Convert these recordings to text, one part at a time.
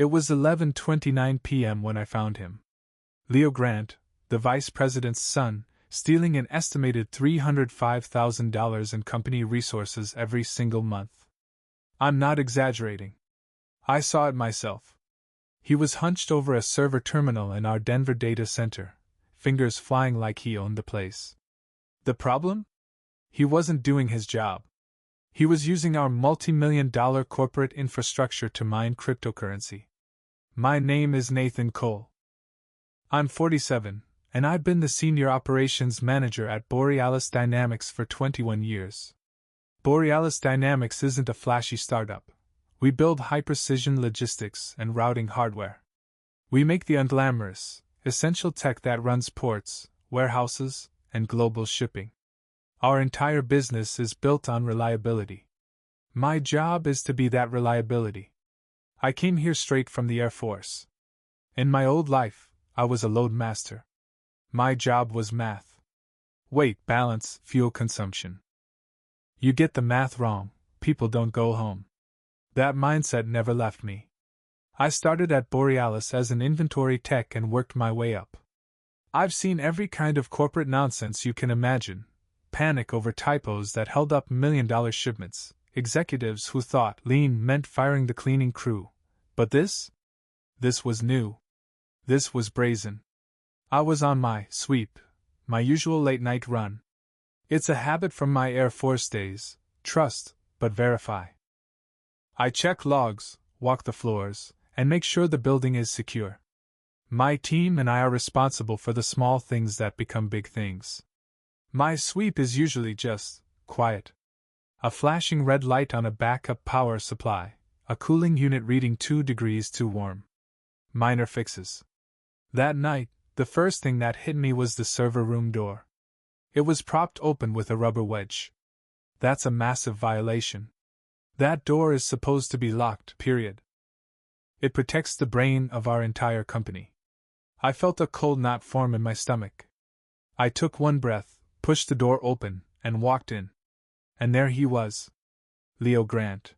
It was 11:29 p.m. when I found him. Leo Grant, the vice president's son, stealing an estimated $305,000 in company resources every single month. I'm not exaggerating. I saw it myself. He was hunched over a server terminal in our Denver data center, fingers flying like he owned the place. The problem? He wasn't doing his job. He was using our multi-million-dollar corporate infrastructure to mine cryptocurrency. My name is Nathan Cole. I'm 47, and I've been the senior operations manager at Borealis Dynamics for 21 years. Borealis Dynamics isn't a flashy startup. We build high-precision logistics and routing hardware. We make the unglamorous, essential tech that runs ports, warehouses, and global shipping. Our entire business is built on reliability. My job is to be that reliability. I came here straight from the Air Force. In my old life, I was a load master. My job was math. Weight, balance, fuel consumption. You get the math wrong, people don't go home. That mindset never left me. I started at Borealis as an inventory tech and worked my way up. I've seen every kind of corporate nonsense you can imagine. Panic over typos that held up million-dollar shipments, executives who thought lean meant firing the cleaning crew. But this was new. This was brazen. I was on my sweep, my usual late-night run. It's a habit from my Air Force days: trust, but verify. I check logs, walk the floors, and make sure the building is secure. My team and I are responsible for the small things that become big things. My sweep is usually just quiet. A flashing red light on a backup power supply, a cooling unit reading 2 degrees too warm. Minor fixes. That night, the first thing that hit me was the server room door. It was propped open with a rubber wedge. That's a massive violation. That door is supposed to be locked, period. It protects the brain of our entire company. I felt a cold knot form in my stomach. I took one breath, pushed the door open, and walked in. And there he was. Leo Grant.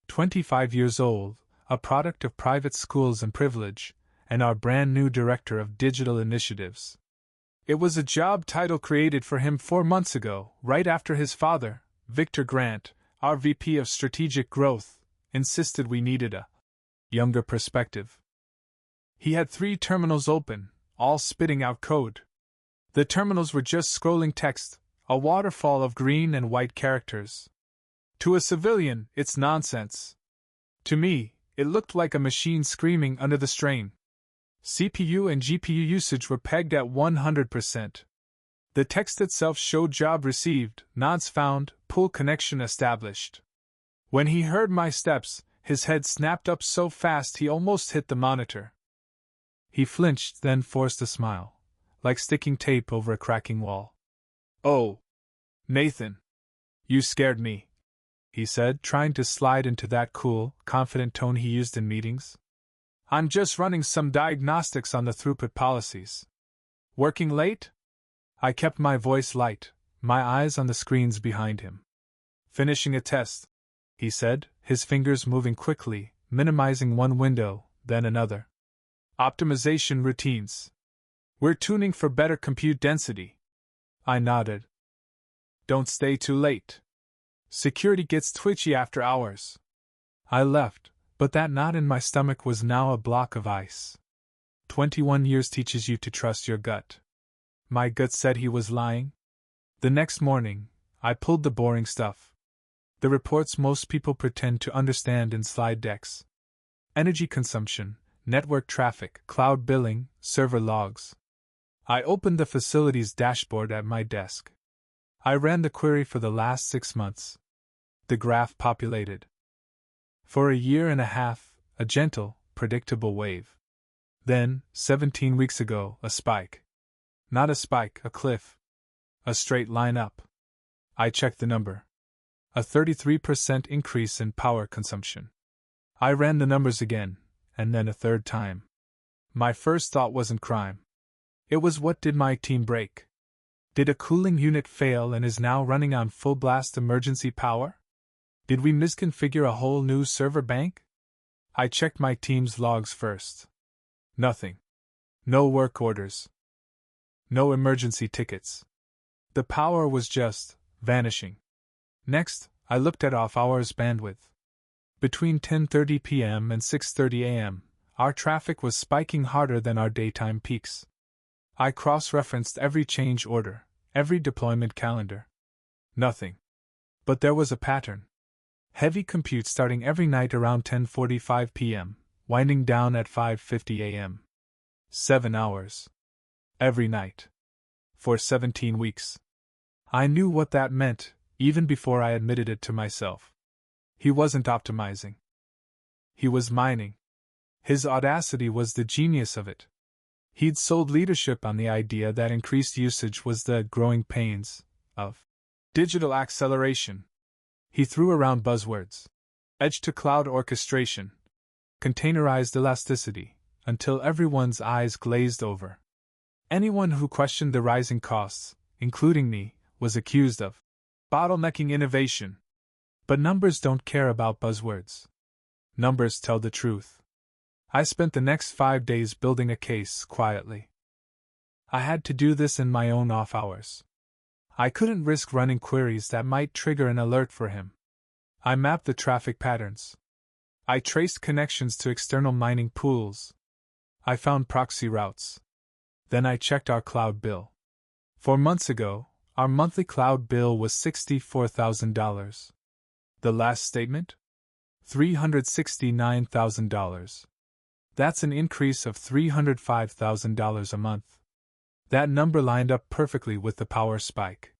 25 years old, a product of private schools and privilege, and our brand new director of digital initiatives. It was a job title created for him 4 months ago, right after his father, Victor Grant, our VP of Strategic Growth, insisted we needed a younger perspective. He had 3 terminals open, all spitting out code. The terminals were just scrolling text, a waterfall of green and white characters. To a civilian, it's nonsense. To me, it looked like a machine screaming under the strain. CPU and GPU usage were pegged at 100%. The text itself showed job received, nodes found, pull connection established. When he heard my steps, his head snapped up so fast he almost hit the monitor. He flinched, then forced a smile, like sticking tape over a cracking wall. "Oh, Nathan. You scared me," he said, trying to slide into that cool, confident tone he used in meetings. "I'm just running some diagnostics on the throughput policies. Working late?" I kept my voice light, my eyes on the screens behind him. "Finishing a test," he said, his fingers moving quickly, minimizing one window, then another. "Optimization routines. We're tuning for better compute density." I nodded. "Don't stay too late. Security gets twitchy after hours." I left, but that knot in my stomach was now a block of ice. 21 years teaches you to trust your gut. My gut said he was lying. The next morning, I pulled the boring stuff. The reports most people pretend to understand in slide decks. Energy consumption, network traffic, cloud billing, server logs. I opened the facilities dashboard at my desk. I ran the query for the last 6 months. The graph populated. For a year and a half, a gentle, predictable wave. Then, 17 weeks ago, a spike. Not a spike, a cliff. A straight line up. I checked the number. A 33% increase in power consumption. I ran the numbers again, and then a third time. My first thought wasn't crime. It was, what did my team break? Did a cooling unit fail and is now running on full blast emergency power? Did we misconfigure a whole new server bank? I checked my team's logs first. Nothing. No work orders. No emergency tickets. The power was just vanishing. Next, I looked at off-hours bandwidth. Between 10:30 p.m. and 6:30 a.m., our traffic was spiking harder than our daytime peaks. I cross-referenced every change order, every deployment calendar. Nothing. But there was a pattern. Heavy compute starting every night around 10:45 p.m., winding down at 5:50 a.m. 7 hours. Every night. For 17 weeks. I knew what that meant, even before I admitted it to myself. He wasn't optimizing. He was mining. His audacity was the genius of it. He'd sold leadership on the idea that increased usage was the growing pains of digital acceleration. He threw around buzzwords. Edge-to-cloud orchestration. Containerized elasticity, until everyone's eyes glazed over. Anyone who questioned the rising costs, including me, was accused of bottlenecking innovation. But numbers don't care about buzzwords. Numbers tell the truth. I spent the next 5 days building a case quietly. I had to do this in my own off hours. I couldn't risk running queries that might trigger an alert for him. I mapped the traffic patterns. I traced connections to external mining pools. I found proxy routes. Then I checked our cloud bill. 4 months ago, our monthly cloud bill was $64,000. The last statement? $369,000. That's an increase of $305,000 a month. That number lined up perfectly with the power spike.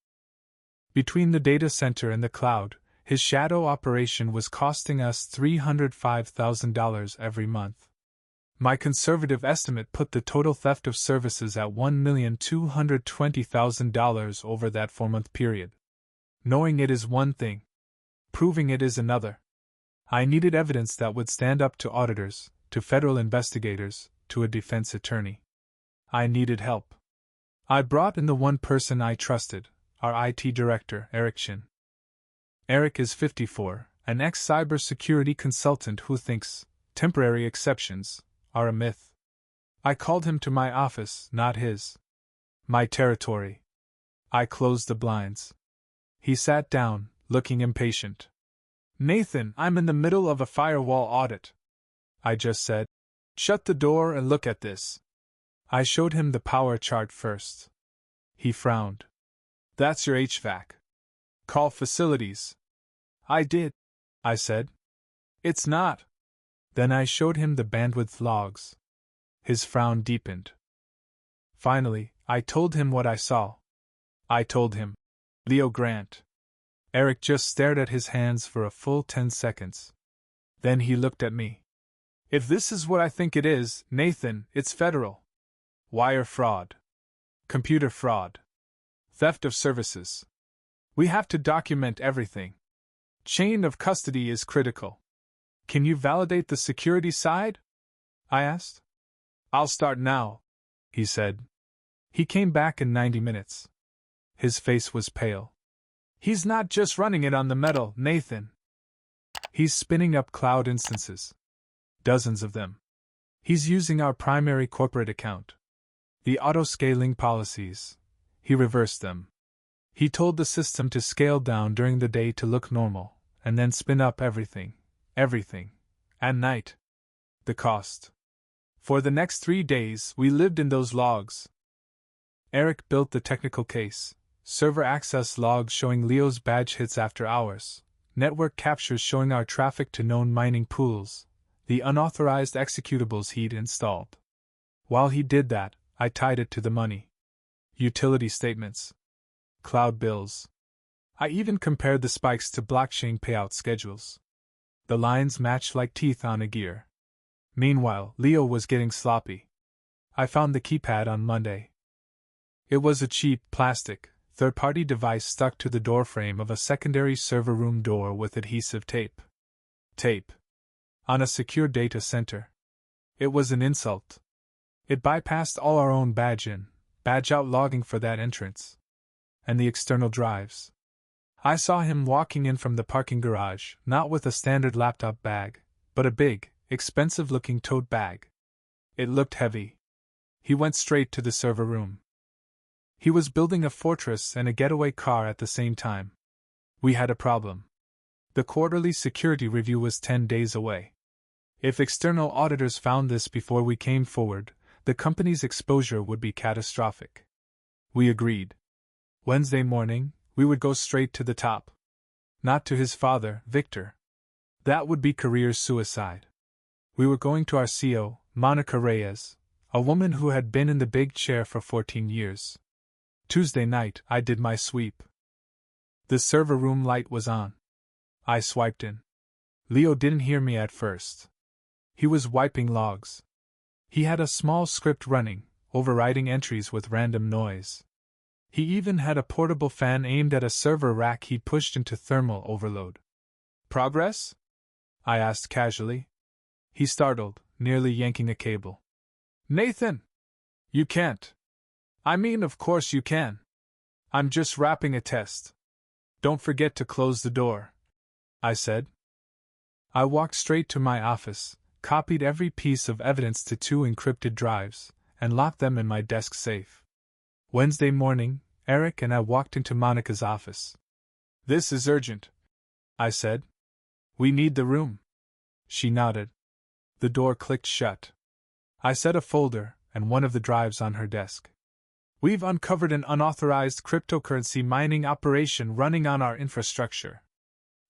Between the data center and the cloud, his shadow operation was costing us $305,000 every month. My conservative estimate put the total theft of services at $1,220,000 over that 4-month period. Knowing it is one thing. Proving it is another. I needed evidence that would stand up to auditors, to federal investigators, to a defense attorney. I needed help. I brought in the one person I trusted, our IT director, Eric Chin. Eric is 54, an ex-cybersecurity consultant who thinks temporary exceptions are a myth. I called him to my office, not his. My territory. I closed the blinds. He sat down, looking impatient. "Nathan, I'm in the middle of a firewall audit," I just said. "Shut the door and look at this." I showed him the power chart first. He frowned. "That's your HVAC. Call facilities." "I did," I said. "It's not." Then I showed him the bandwidth logs. His frown deepened. Finally, I told him what I saw. I told him. Leo Grant. Eric just stared at his hands for a full 10 seconds. Then he looked at me. "If this is what I think it is, Nathan, it's federal. Wire fraud. Computer fraud. Theft of services. We have to document everything. Chain of custody is critical. Can you validate the security side?" I asked. "I'll start now," he said. He came back in 90 minutes. His face was pale. "He's not just running it on the metal, Nathan. He's spinning up cloud instances. Dozens of them. He's using our primary corporate account. The auto-scaling policies. He reversed them. He told the system to scale down during the day to look normal, and then spin up everything. At night. The cost. For the next 3 days, we lived in those logs. Eric built the technical case. Server access logs showing Leo's badge hits after hours. Network captures showing our traffic to known mining pools. The unauthorized executables he'd installed. While he did that, I tied it to the money. Utility statements. Cloud bills. I even compared the spikes to blockchain payout schedules. The lines matched like teeth on a gear. Meanwhile, Leo was getting sloppy. I found the keypad on Monday. It was a cheap, plastic, third-party device stuck to the doorframe of a secondary server room door with adhesive tape. On a secure data center. It was an insult. It bypassed all our own badge-in, badge-out logging for that entrance. And the external drives. I saw him walking in from the parking garage, not with a standard laptop bag, but a big, expensive-looking tote bag. It looked heavy. He went straight to the server room. He was building a fortress and a getaway car at the same time. We had a problem. The quarterly security review was 10 days away. If external auditors found this before we came forward, the company's exposure would be catastrophic. We agreed. Wednesday morning, we would go straight to the top. Not to his father, Victor. That would be career suicide. We were going to our CO, Monica Reyes, a woman who had been in the big chair for 14 years. Tuesday night, I did my sweep. The server room light was on. I swiped in. Leo didn't hear me at first. He was wiping logs. He had a small script running, overriding entries with random noise. He even had a portable fan aimed at a server rack he pushed into thermal overload. Progress? I asked casually. He startled, nearly yanking a cable. Nathan! You can't. I mean, of course you can. I'm just wrapping a test. Don't forget to close the door, I said. I walked straight to my office, copied every piece of evidence to 2 encrypted drives, and locked them in my desk safe. Wednesday morning, Eric and I walked into Monica's office. This is urgent, I said. We need the room. She nodded. The door clicked shut. I set a folder and one of the drives on her desk. We've uncovered an unauthorized cryptocurrency mining operation running on our infrastructure.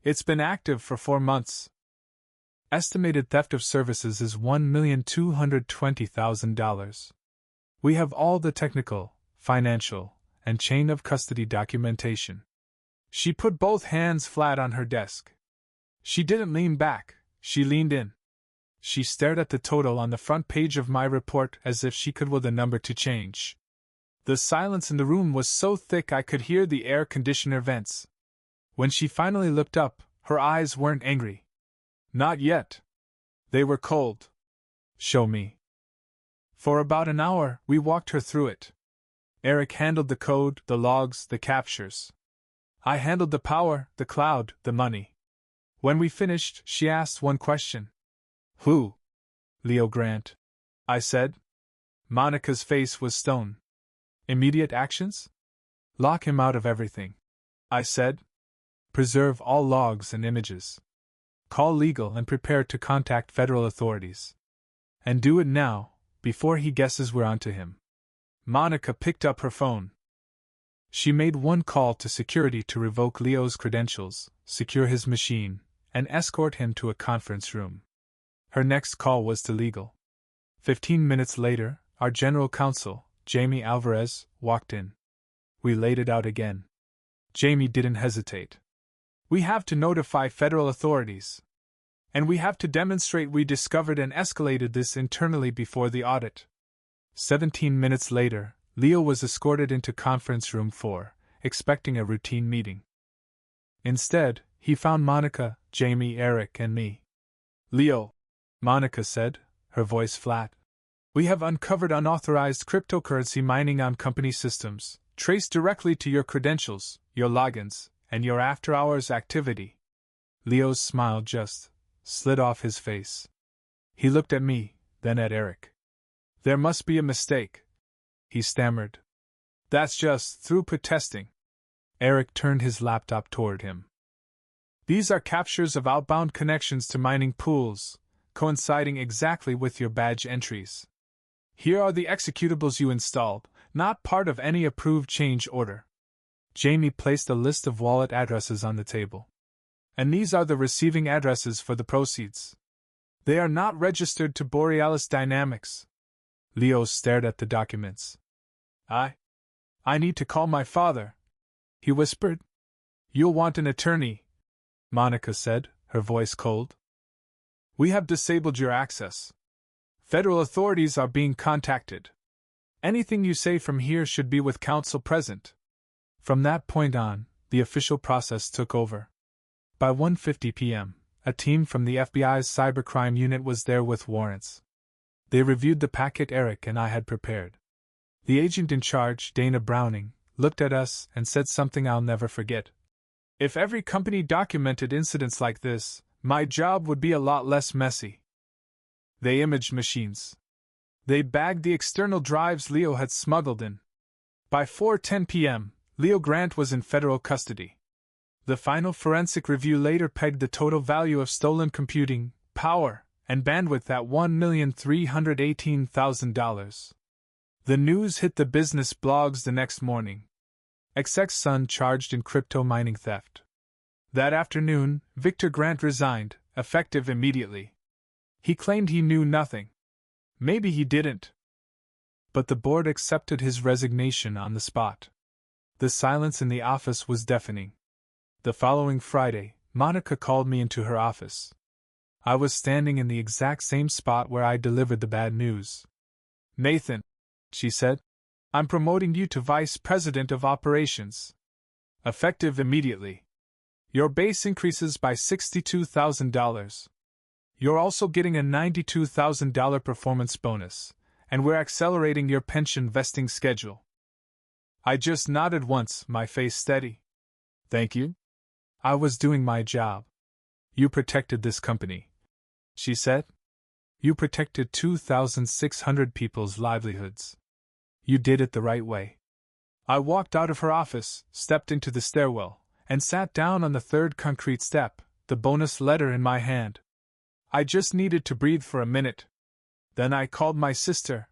It's been active for 4 months. Estimated theft of services is $1,220,000. We have all the technical, financial, and chain of custody documentation. She put both hands flat on her desk. She didn't lean back, she leaned in. She stared at the total on the front page of my report as if she could will the number to change. The silence in the room was so thick I could hear the air conditioner vents. When she finally looked up, her eyes weren't angry. Not yet. They were cold. Show me. For about an hour, we walked her through it. Eric handled the code, the logs, the captures. I handled the power, the cloud, the money. When we finished, she asked one question. Who? Leo Grant, I said. Monica's face was stone. Immediate actions? Lock him out of everything, I said. Preserve all logs and images. Call legal and prepare to contact federal authorities. And do it now, before he guesses we're onto him. Monica picked up her phone. She made one call to security to revoke Leo's credentials, secure his machine, and escort him to a conference room. Her next call was to legal. 15 minutes later, our general counsel, Jamie Alvarez, walked in. We laid it out again. Jamie didn't hesitate. We have to notify federal authorities. And we have to demonstrate we discovered and escalated this internally before the audit. 17 minutes later, Leo was escorted into conference room 4, expecting a routine meeting. Instead, he found Monica, Jamie, Eric, and me. Leo, Monica said, her voice flat. We have uncovered unauthorized cryptocurrency mining on company systems, traced directly to your credentials, your logins, and your after-hours activity. Leo's smile just slid off his face. He looked at me, then at Eric. There must be a mistake, he stammered. That's just throughput testing. Eric turned his laptop toward him. These are captures of outbound connections to mining pools, coinciding exactly with your badge entries. Here are the executables you installed, not part of any approved change order. Jamie placed a list of wallet addresses on the table. And these are the receiving addresses for the proceeds. They are not registered to Borealis Dynamics. Leo stared at the documents. I need to call my father, he whispered. You'll want an attorney, Monica said, her voice cold. We have disabled your access. Federal authorities are being contacted. Anything you say from here should be with counsel present. From that point on, the official process took over. By 1:50 p.m., a team from the FBI's cybercrime unit was there with warrants. They reviewed the packet Eric and I had prepared. The agent in charge, Dana Browning, looked at us and said something I'll never forget. If every company documented incidents like this, my job would be a lot less messy. They imaged machines. They bagged the external drives Leo had smuggled in. By 4:10 p.m., Leo Grant was in federal custody. The final forensic review later pegged the total value of stolen computing, power, and bandwidth at $1,318,000. The news hit the business blogs the next morning. Exec's son charged in crypto mining theft. That afternoon, Victor Grant resigned, effective immediately. He claimed he knew nothing. Maybe he didn't. But the board accepted his resignation on the spot. The silence in the office was deafening. The following Friday, Monica called me into her office. I was standing in the exact same spot where I delivered the bad news. "Nathan," she said, "I'm promoting you to Vice President of Operations. Effective immediately. Your base increases by $62,000. You're also getting a $92,000 performance bonus, and we're accelerating your pension vesting schedule." I just nodded once, my face steady. "Thank you. I was doing my job." "You protected this company," she said. "You protected 2,600 people's livelihoods. You did it the right way." I walked out of her office, stepped into the stairwell, and sat down on the third concrete step, the bonus letter in my hand. I just needed to breathe for a minute. Then I called my sister.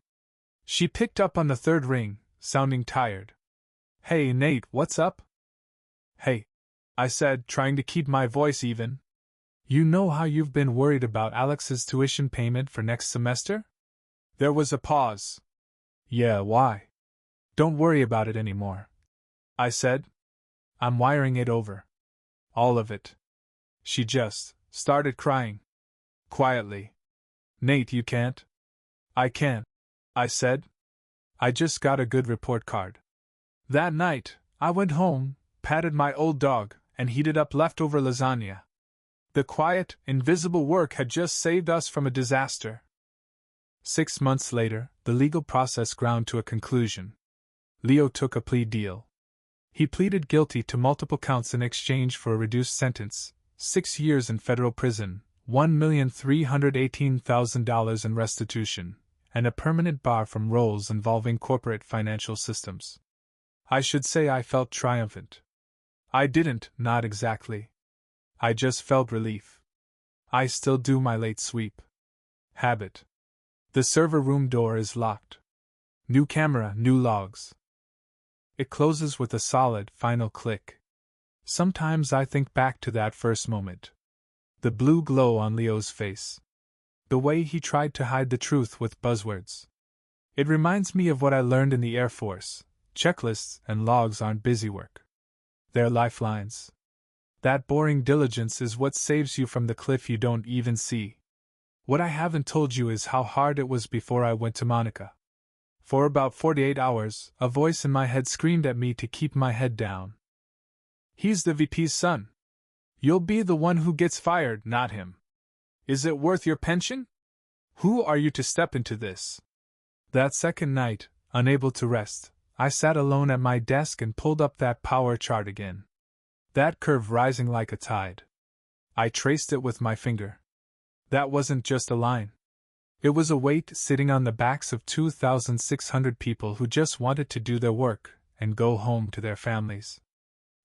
She picked up on the third ring, sounding tired. "Hey, Nate, what's up?" "Hey," I said, trying to keep my voice even. "You know how you've been worried about Alex's tuition payment for next semester?" There was a pause. "Yeah, why?" "Don't worry about it anymore," I said. "I'm wiring it over. All of it." She just started crying. Quietly. "Nate, you can't." "I can," I said. "I just got a good report card." That night, I went home, patted my old dog, and heated up leftover lasagna. The quiet, invisible work had just saved us from a disaster. 6 months later, the legal process ground to a conclusion. Leo took a plea deal. He pleaded guilty to multiple counts in exchange for a reduced sentence, 6 years in federal prison, $1,318,000 in restitution, and a permanent bar from roles involving corporate financial systems. I should say I felt triumphant. I didn't, not exactly. I just felt relief. I still do my late sweep. Habit. The server room door is locked. New camera, new logs. It closes with a solid, final click. Sometimes I think back to that first moment. The blue glow on Leo's face. The way he tried to hide the truth with buzzwords. It reminds me of what I learned in the Air Force. Checklists and logs aren't busywork. They're lifelines. That boring diligence is what saves you from the cliff you don't even see. What I haven't told you is how hard it was before I went to Monica. For about 48 hours, a voice in my head screamed at me to keep my head down. "He's the VP's son. You'll be the one who gets fired, not him. Is it worth your pension? Who are you to step into this?" That second night, unable to rest, I sat alone at my desk and pulled up that power chart again. That curve rising like a tide. I traced it with my finger. That wasn't just a line. It was a weight sitting on the backs of 2,600 people who just wanted to do their work and go home to their families.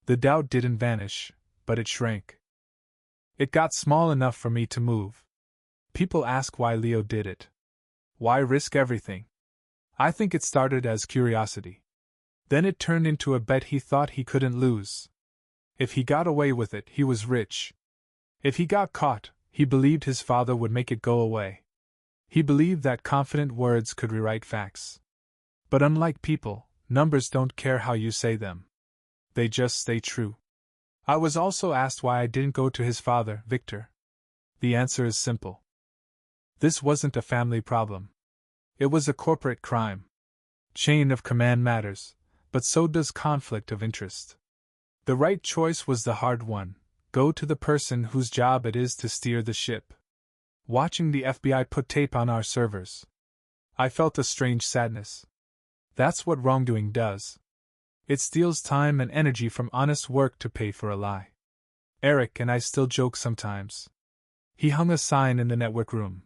The doubt didn't vanish, but it shrank. It got small enough for me to move. People ask why Leo did it. Why risk everything? I think it started as curiosity. Then it turned into a bet he thought he couldn't lose. If he got away with it, he was rich. If he got caught, he believed his father would make it go away. He believed that confident words could rewrite facts. But unlike people, numbers don't care how you say them. They just stay true. I was also asked why I didn't go to his father, Victor. The answer is simple. This wasn't a family problem. It was a corporate crime. Chain of command matters, but so does conflict of interest. The right choice was the hard one. Go to the person whose job it is to steer the ship. Watching the FBI put tape on our servers, I felt a strange sadness. That's what wrongdoing does. It steals time and energy from honest work to pay for a lie. Eric and I still joke sometimes. He hung a sign in the network room.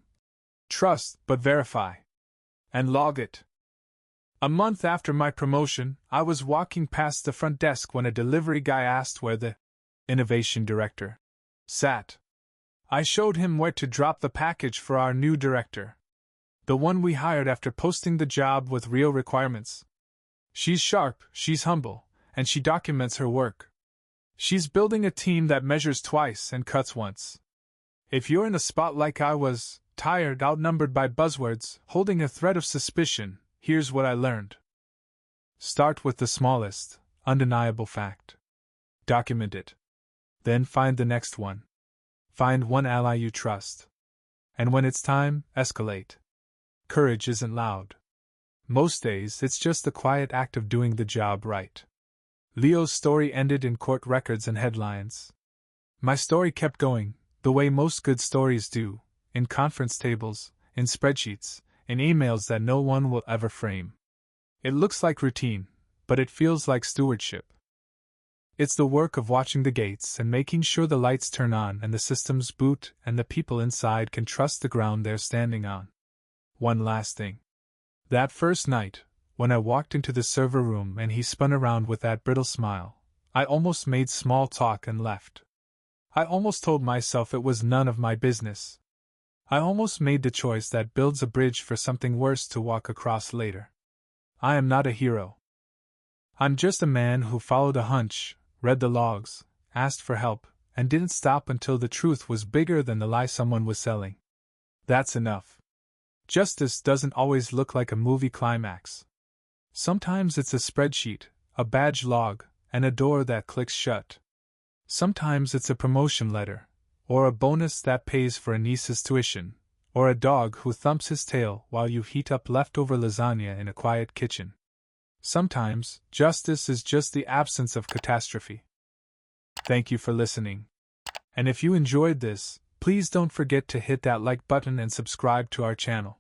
trust but verify. And log it. A month after my promotion, I was walking past the front desk when a delivery guy asked where the innovation director sat. I showed him where to drop the package for our new director. The one we hired after posting the job with real requirements. She's sharp, she's humble, and she documents her work. She's building a team that measures twice and cuts once. If you're in a spot like I was, tired, outnumbered by buzzwords, holding a thread of suspicion, here's what I learned. Start with the smallest, undeniable fact. Document it. Then find the next one. Find one ally you trust. And when it's time, escalate. Courage isn't loud. Most days, it's just the quiet act of doing the job right. Leo's story ended in court records and headlines. My story kept going, the way most good stories do, in conference tables, in spreadsheets, in emails that no one will ever frame. It looks like routine, but it feels like stewardship. It's the work of watching the gates and making sure the lights turn on and the systems boot and the people inside can trust the ground they're standing on. One last thing. That first night, when I walked into the server room and he spun around with that brittle smile, I almost made small talk and left. I almost told myself it was none of my business. I almost made the choice that builds a bridge for something worse to walk across later. I am not a hero. I'm just a man who followed a hunch, read the logs, asked for help, and didn't stop until the truth was bigger than the lie someone was selling. That's enough. Justice doesn't always look like a movie climax. Sometimes it's a spreadsheet, a badge log, and a door that clicks shut. Sometimes it's a promotion letter, or a bonus that pays for a niece's tuition, or a dog who thumps his tail while you heat up leftover lasagna in a quiet kitchen. Sometimes, justice is just the absence of catastrophe. Thank you for listening. And if you enjoyed this, please don't forget to hit that like button and subscribe to our channel.